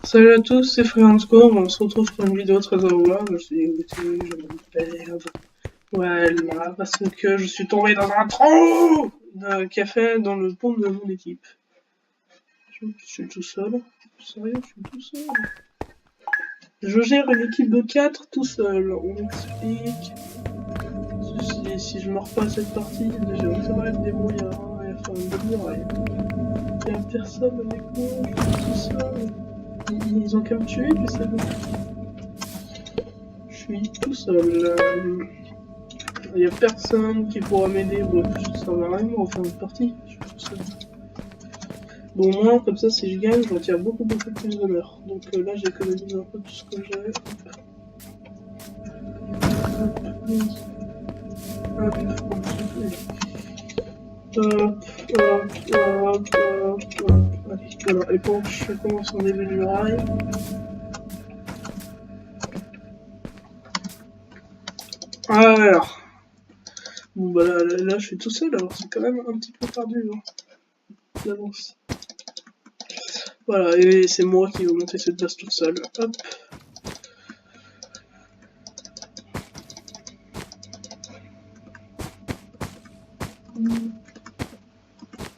Salut à tous, c'est Freelandscore, on se retrouve pour une vidéo très agréable. Je suis dégoûté, je me lève. Voilà, parce que je suis tombé dans un trou de café dans le pont de mon équipe. Je suis tout seul. Sérieux, je suis tout seul. Je gère une équipe de 4 tout seul. On m'explique. Si je meurs pas cette partie, déjà ça va être débrouillard. Il va faire une bonne muraille. Il y a personne avec moi, je suis tout seul. Ils ont qu'à me tuer, puis c'est bon. Je suis tout seul. Il n'y a personne qui pourra m'aider. Bref, ça va rien, on va faire une partie. Je suis tout seul. Bon, moi, comme ça, si je gagne, je retire beaucoup plus d'honneur. Donc là, j'économise un peu tout ce que j'ai. Allez, voilà. Et pour je commence en début de muraille. Alors. Bon, bah là, je suis tout seul, alors c'est quand même un petit peu perdu. Hein. D'avance. Voilà, et c'est moi qui vais monter cette base toute seule. Hop.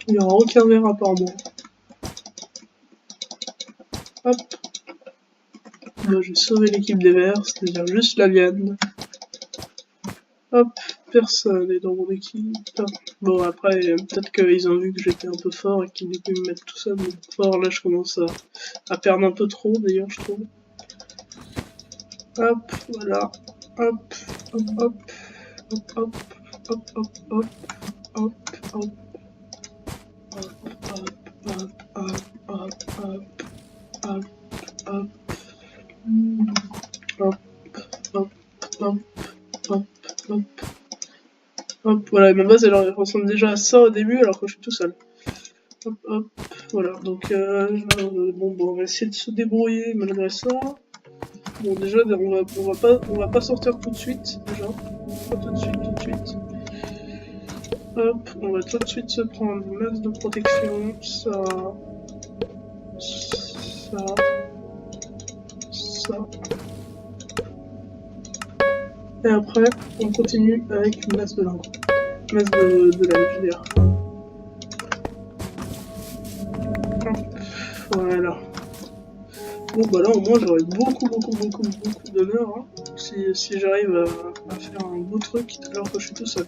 Il n'y aura aucun verre à part moi. Hop. Moi, j'ai sauvé l'équipe des verts, c'est-à-dire juste la viande. Hop. Personne est dans mon équipe. Bon, après, peut-être qu'ils ont vu que j'étais un peu fort et qu'ils devaient me mettre tout ça. Donc, fort, là, je commence à perdre un peu trop, d'ailleurs, je trouve. Hop, voilà. Hop, hop, hop. Hop, hop, hop, hop, hop. Hop, hop. Hop, hop, hop, hop, hop, hop. Hop, hop. Hop, hop, hop, hop, hop. Hop, voilà, ma base elle ressemble déjà à ça au début alors que je suis tout seul. Hop, hop, voilà, donc bon, on va essayer de se débrouiller malgré ça. Bon, déjà, on va pas sortir tout de suite, déjà. Pas tout de suite. Hop, on va tout de suite se prendre une masse de protection, ça. Et après, on continue avec une masse de lingots. Masse de laine, je veux dire. Voilà. Bon bah là au moins j'aurai beaucoup d'honneur hein, si j'arrive à faire un beau truc alors que je suis tout seul.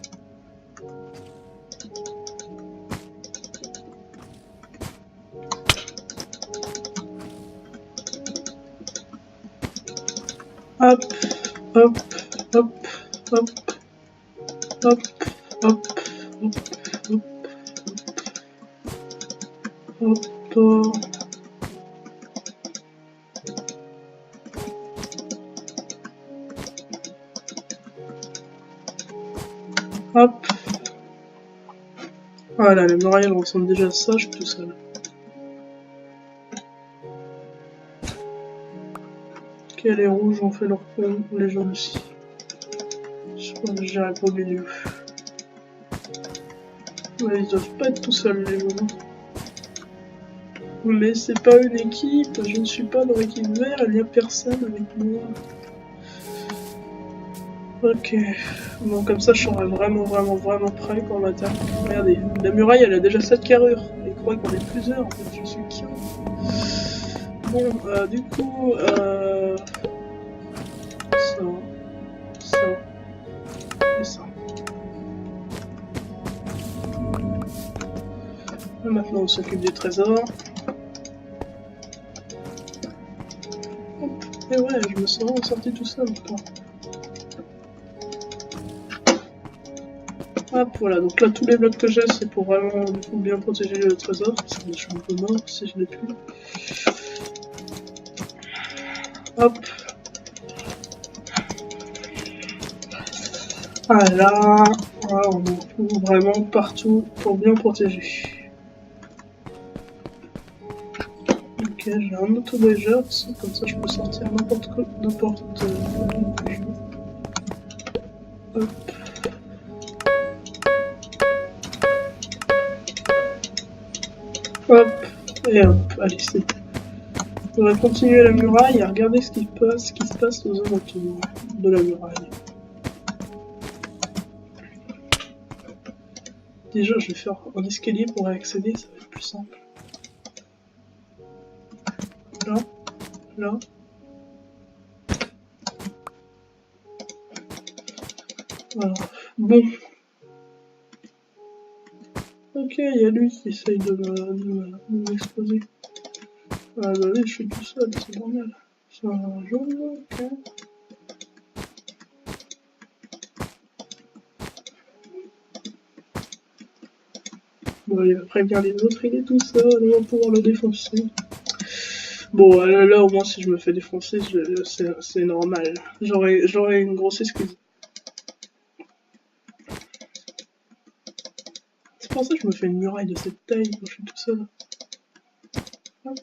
Hop, hop, hop, hop, hop, hop, hop, hop, hop. Hop. Voilà, les murailles ressemblent déjà à ça, je suis tout seul. Ok, les rouges ont fait leur pont, les jaunes aussi. Je pense que j'irai pas au milieu. Ouais, ils doivent pas être tout seuls les jaunes. Mais c'est pas une équipe, je ne suis pas dans l'équipe verte, il n'y a personne avec moi. Ok, bon comme ça je serai vraiment prêt pour m'attaquer. Regardez, la muraille elle a déjà 7 carrures, elle croit qu'on est plusieurs, en fait je suis qui. Bon, du coup, ça, et ça. Et maintenant on s'occupe du trésor. Hop, et ouais, je me serais sorti tout seul, quoi. Hop, voilà, donc là tous les blocs que j'ai c'est pour vraiment du coup, bien protéger le trésor, parce que je suis un peu mort si je l'ai plus. Hop. Voilà, voilà, on en trouve vraiment partout pour bien protéger. Ok, j'ai un auto-voyageur, comme ça je peux sortir n'importe quoi, Hop. Hop, et hop, allez c'est On va continuer la muraille et regarder ce qui se passe aux alentours de la muraille. Déjà, je vais faire un escalier pour y accéder, ça va être plus simple. Là, là. Voilà. Bon. Ok, il y a lui qui essaye de m'exposer. Ah bah oui, je suis tout seul, c'est normal. C'est un jaune, ok. Bon, il va prévenir les autres, il est tout seul, on va pouvoir le défoncer. Bon, là au moins si je me fais défoncer, c'est normal. J'aurai une grosse excuse. C'est pour ça que je me fais une muraille de cette taille quand je suis tout seul. Hop.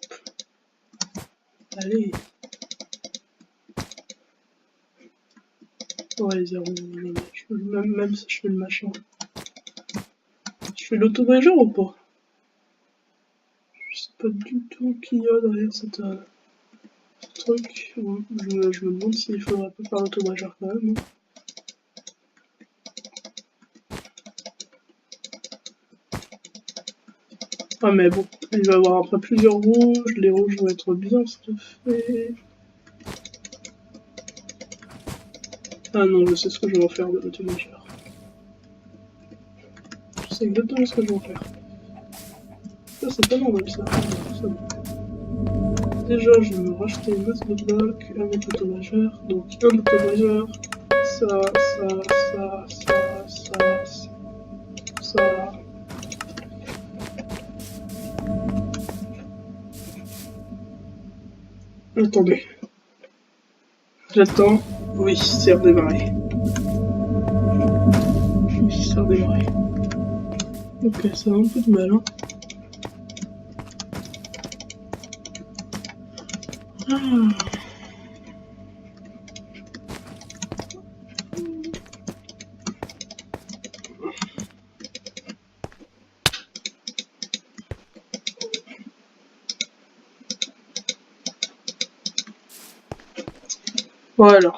Allez. Ouais, zéro. Même si je fais le machin. Je fais l'autobrégeur ou pas? Je sais pas du tout qui y a derrière ce truc. Je me demande s'il faudrait pas faire l'autobrégeur quand même. Ah mais bon, il va y avoir après plusieurs rouges, les rouges vont être bien stuffés. Ah non, je sais ce que je vais en faire de l'autobrégeur. Je sais exactement ce que je vais en faire. Ça c'est pas normal ça. Déjà je vais me racheter une masse de blocs avec l'autobrégeur. Donc un autobrégeur, ça. Attendez. J'attends. Oui, c'est redémarré. Oui, c'est redémarré. Ok, ça a un peu de mal, hein. Voilà.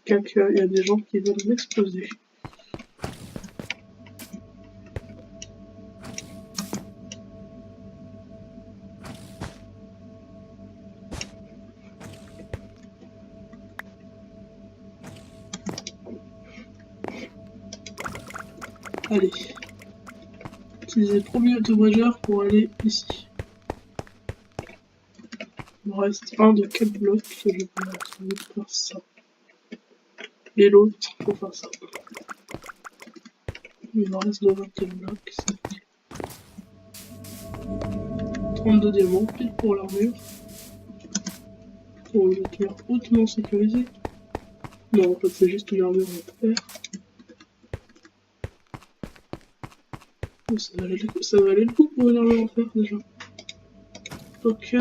Il y a des gens qui veulent m'exploser. Allez. Utiliser le premier autobrégeur pour aller ici. Il me reste un de 4 blocs que je vais utiliser pour faire ça. Et l'autre pour faire ça. Il me reste 24 blocs. 32 diamants, pile pour l'armure. Pour le tenir hautement sécurisé. Non, en fait, c'est juste une armure à faire. Ça va aller le coup pour une armure à faire déjà. Ok.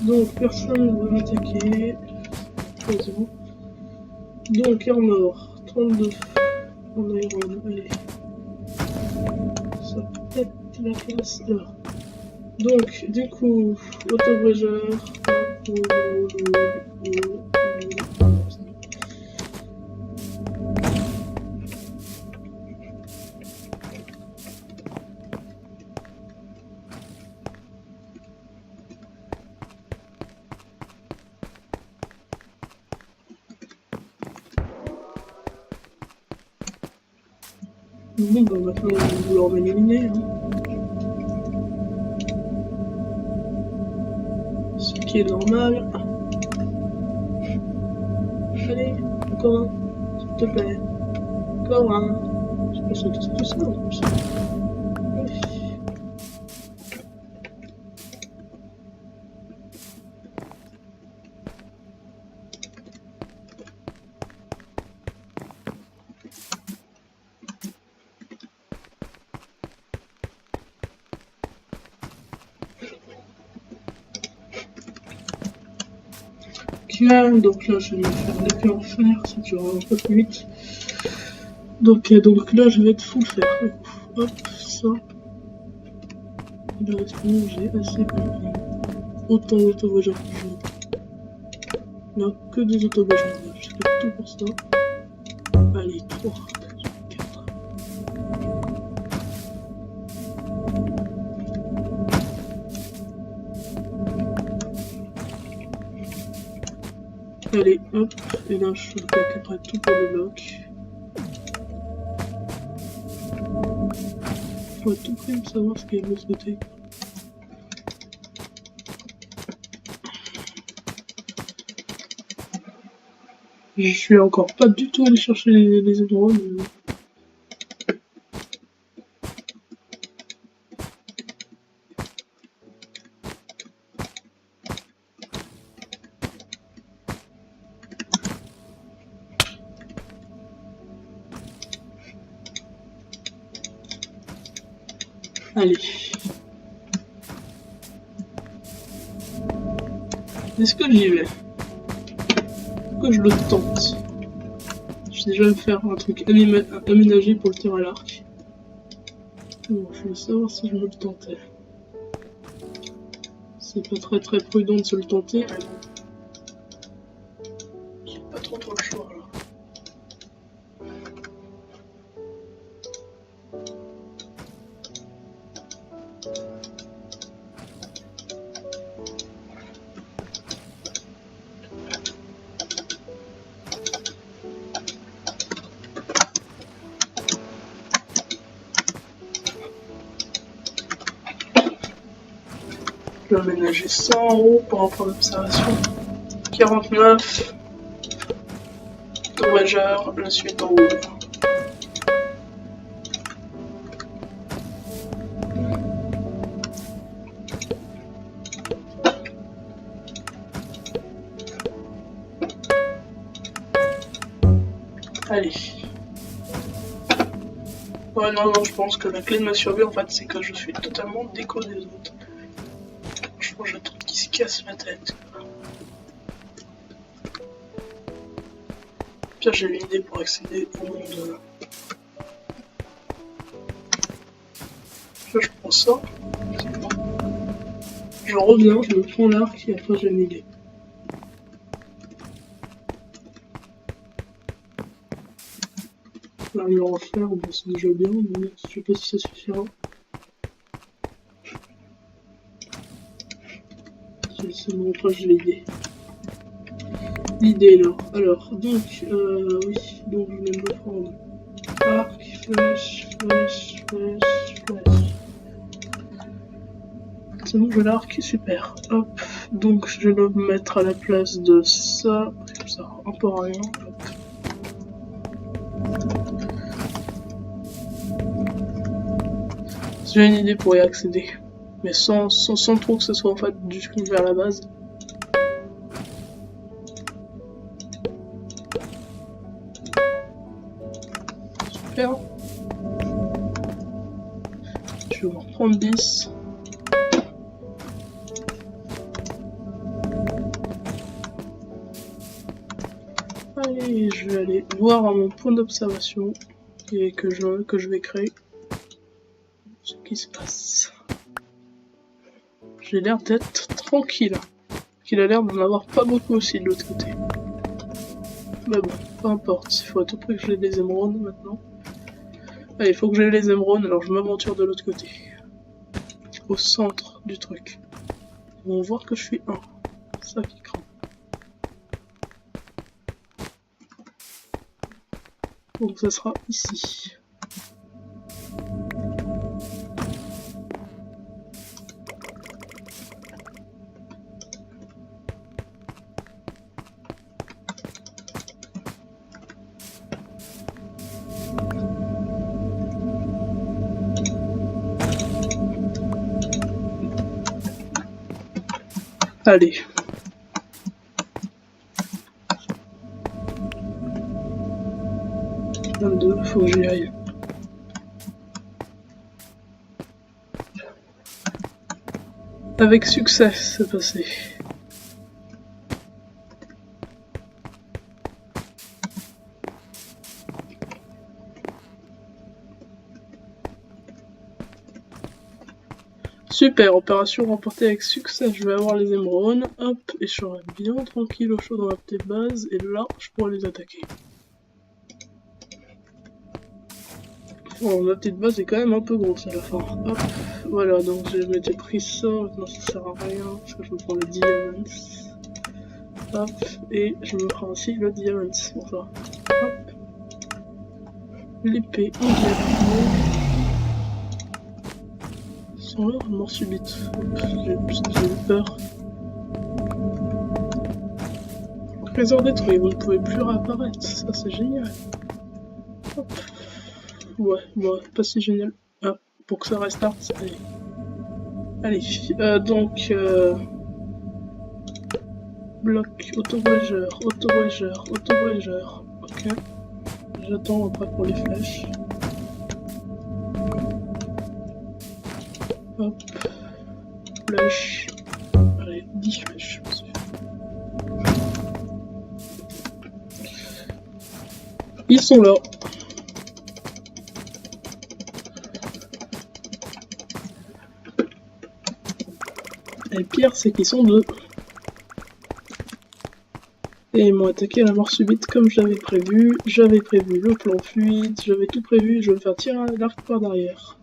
Donc, personne ne va m'attaquer. Heureusement. Donc, armor, 32. En iron, allez. Ça pète la classe là. Donc, du coup, autobrégeur. Bon, bah maintenant on va vouloir m'éliminer. Hein. Ce qui est normal. Allez, encore un, s'il te plaît. Encore un. Ils sont tous seuls en plus. Donc là je vais me faire l'épée en fer, ça durera un peu plus vite. Donc là je vais être full fer. Hop, ça. Il reste bon, j'ai assez pour prendre. autant d'auto-voyageurs que je veux. Il n'y a que des auto-voyageurs. Je fais tout pour ça. Allez, 3, 4. Allez, hop, et là je récupérerai tout pour les blocs. Faut à tout prix me savoir ce qu'il y a de l'autre côté. Je suis encore pas du tout allé chercher les émeraudes. Allez. Est-ce que j'y vais? Pourquoi je le tente? Je vais déjà faire un truc aménagé pour le tir à l'arc. Bon, je voulais savoir si je me le tentais. C'est pas très prudent de se le tenter, mais bon. J'ai pas trop le choix là. Je vais aménager 100 € pour un point d'observation. 49. Tour majeur, la suite en haut. Allez. Ouais, non, je pense que la clé de ma survie, en fait, c'est que je suis totalement déco des autres. Je pense que j'ai un truc qui se casse la tête. Tiens, j'ai une idée pour accéder au monde. Là, je prends ça. Bon. Je reviens, je me prends l'arc et après j'ai une idée. Là, le refaire, bon, c'est déjà bien, mais je sais pas si ça suffira. C'est bon, après j'ai l'idée. L'idée là. Alors, donc, oui, donc je vais me prendre arc, flèche. C'est bon, je l'arc, super. Hop, donc je vais le mettre à la place de ça, comme ça, un peu rien. Hop. J'ai une idée pour y accéder, mais sans trop que ce soit en fait du chemin vers la base. Super. Je vais en reprendre 10. Allez, je vais aller voir à mon point d'observation et que je vais créer ce qui se passe. J'ai l'air d'être tranquille. Il a l'air d'en avoir pas beaucoup aussi de l'autre côté. Mais bon, peu importe, il faut à tout prix que j'ai les émeraudes maintenant. Allez, il faut que j'ai les émeraudes, alors je m'aventure de l'autre côté. Au centre du truc. Ils vont voir que je suis un. Ça qui craint. Donc ça sera ici. Allez. Faut que j'y aille. Avec succès, c'est passé. Super, opération remportée avec succès. Je vais avoir les émeraudes. Hop, et je serai bien tranquille au chaud dans ma petite base. Et là, je pourrai les attaquer. Bon, ma petite base est quand même un peu grosse à la fin. Hop, voilà, donc je m'étais pris ça. Maintenant, ça sert à rien. Parce que je me prends le diamants. Hop, et je me prends aussi le diamants. Pour ça. Hop. L'épée en diamant. Sans leur mort subite. J'ai eu peur. Trésor détruit, vous ne pouvez plus réapparaître. Ça, c'est génial. Hop. Ouais, bon, pas si génial. Ah, pour que ça restarte, allez. Allez, donc... bloc, auto-voyageur. Ok. J'attends après pour les flèches. Hop. Flèche. Allez, 10 flèches. Ils sont là. Et le pire, c'est qu'ils sont deux. Et ils m'ont attaqué à la mort subite comme j'avais prévu. J'avais prévu le plan fuite, j'avais tout prévu. Je vais me faire tirer l'arc par derrière.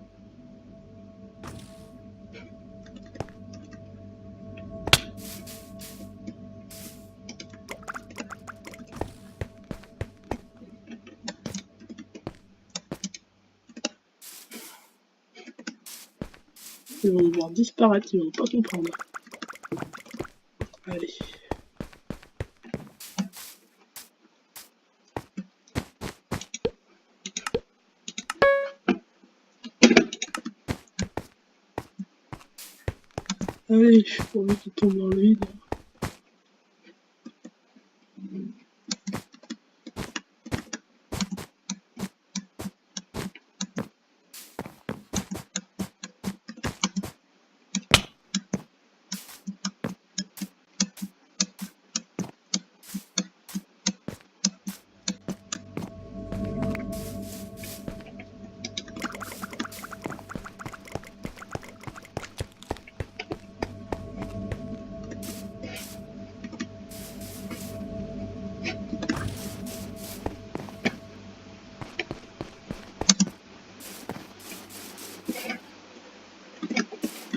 Ils vont me voir disparaître, ils vont pas comprendre. Allez. Allez, pour lui qui tombe dans le vide.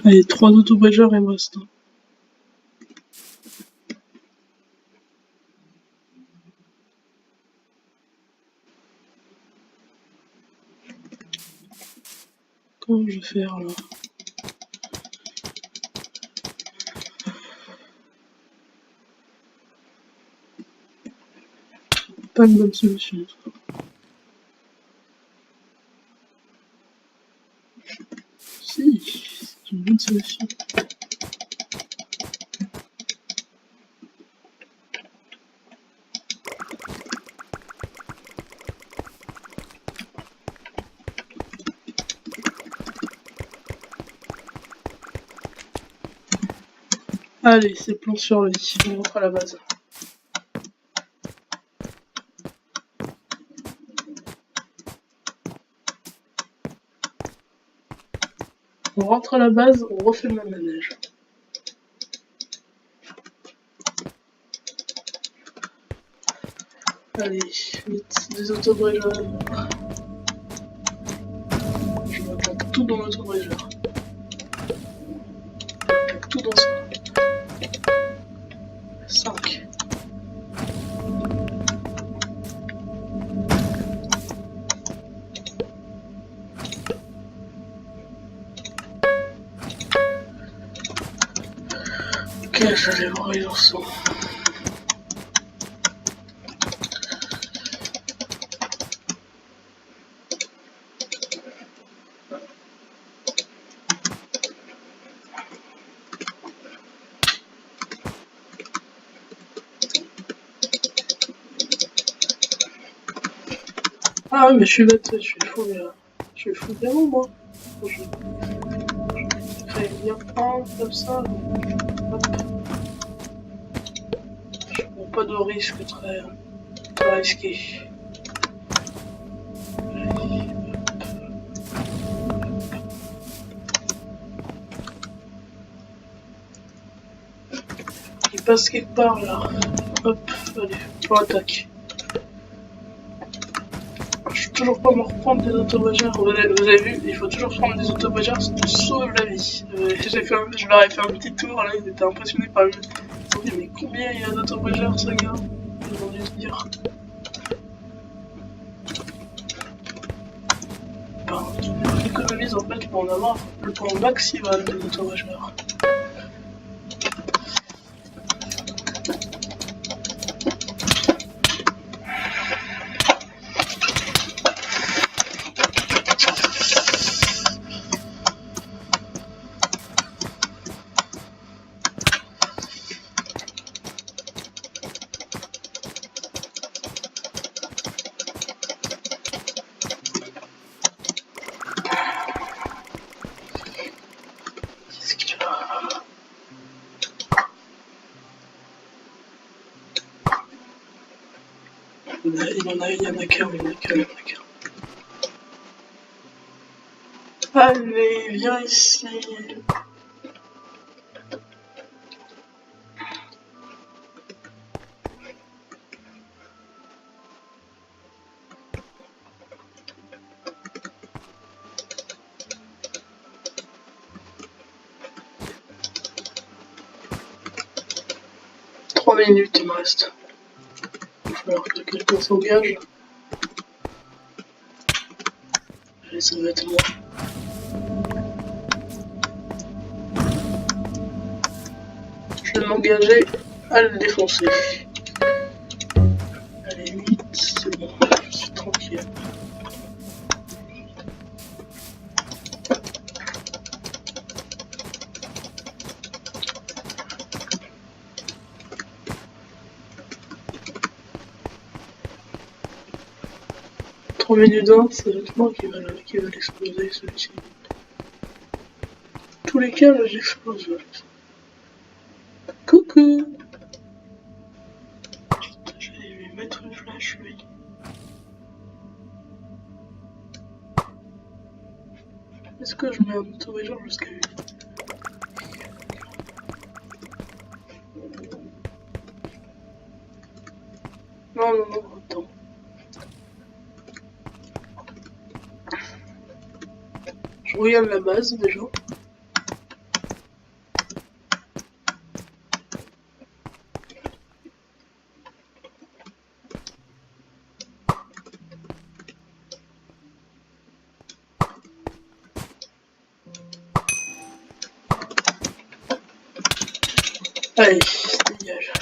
Allez, 3 auto-bridgers il me reste. Comment je vais faire là? Pas une bonne solution. Si, c'est une bonne solution. Allez, c'est plan sur lui, on rentre à la base. On rentre à la base, on refait le même manège. Allez, vite, des auto-bridgers. Je m'attaque tout dans l'auto-bridger. Tout dans ça. 5. Ok, je vais voir les orsons. Ah oui, mais je suis bête, je suis fou bien moi. Je crée bien un comme ça. Hop. Je prends pas de risque très risqué. Il passe quelque part là. Hop, allez, on attaque. Je suis toujours pas me reprendre des autobageurs. Vous avez vu, il faut toujours prendre des autobageurs, ça te sauve la vie. Je leur ai fait un petit tour là, ils étaient impressionnés par le. Ils ont dit mais combien il y a d'autobageurs ce gars? Ils ont dû se dire. Ben, tu économises en fait pour en avoir le point maximal des autobageurs. Il y en a qu'un. Allez, viens ici. Trois minutes il me reste. Il va falloir que quelqu'un s'engage. Allez, ça va être moi. Je vais m'engager à le défoncer. Allez, 8, c'est bon, je suis tranquille. Trois minutes d'un, c'est le moi qui va l'exploser celui-ci. Tous les cas, là, j'explose. Coucou! Je vais lui mettre une flash, lui. Est-ce que je mets un autobageur jusqu'à lui? Non, attends. Je regarde la base déjà. Allez, dégage.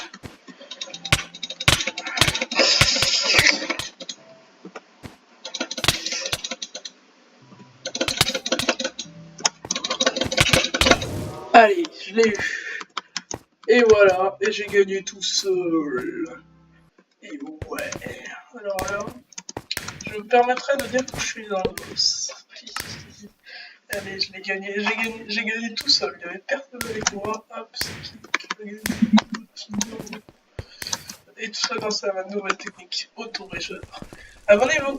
Allez, je l'ai eu. Et voilà, et j'ai gagné tout seul. Et ouais. Alors là, je me permettrai de dire que je suis un boss. Allez, je l'ai gagné. J'ai gagné tout seul. Il n'y avait personne avec moi. Hop, c'est qui. Et tout ça grâce à ma nouvelle technique, auto-régène. Abonnez-vous!